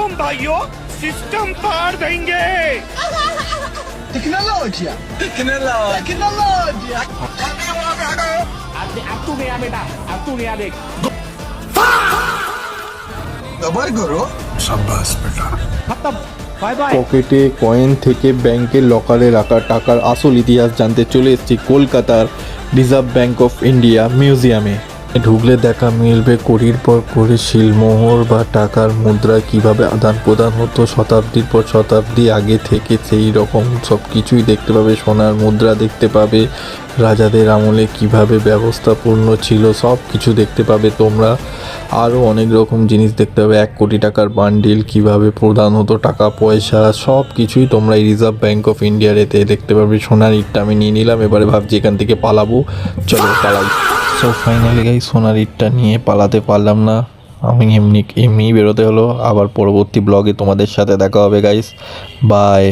मालूम भाइयों, सिस्टम पार देंगे। टेक्नोलॉजी अब तू गया बेटा, अब तू गया देख। कवर करो। शाबाश बेटा। खत्म, बाय बाय। পকেটে কয়েন থেকে ব্যাংকের লকারে রাখা টাকার আসল ইতিহাস জানতে চলে এসেছি কলকাতার রিজার্ভ ব্যাংক অফ ইন্ডিয়া মিউজিয়ামে। ঢুকলে দেখা মিলবে কড়ির পর কড়ি শিলমোহর বা টাকার মুদ্রা কিভাবে আদান প্রদান হতো শতাব্দীর পর শতাব্দী আগে থেকে, সেই রকম সব কিছুই দেখতে পাবে। সোনার মুদ্রা দেখতে পাবে, রাজাদের আমলে কিভাবে ব্যবস্থাপূর্ণ ছিল সব কিছু দেখতে পাবে তোমরা। আরও অনেক রকম জিনিস দেখতে পাবে, 1 কোটি টাকার বান্ডিল কিভাবে প্রদান হতো, টাকা পয়সা সব কিছুই তোমরা এই রিজার্ভ ব্যাংক অফ ইন্ডিয়ার এতে দেখতে পাবে। সোনার ইটটা আমি নিয়ে নিলাম, এবারে ভাবছি এখান থেকে পালাবো, চলো পালাই। সো ফাইনালি গাই সোনার ইটটা নিয়ে পালাতে পারলাম না, আমি এমনি বেরোতে হলো। আবার পরবর্তী ব্লগে তোমাদের সাথে দেখা হবে গাইস, বাই।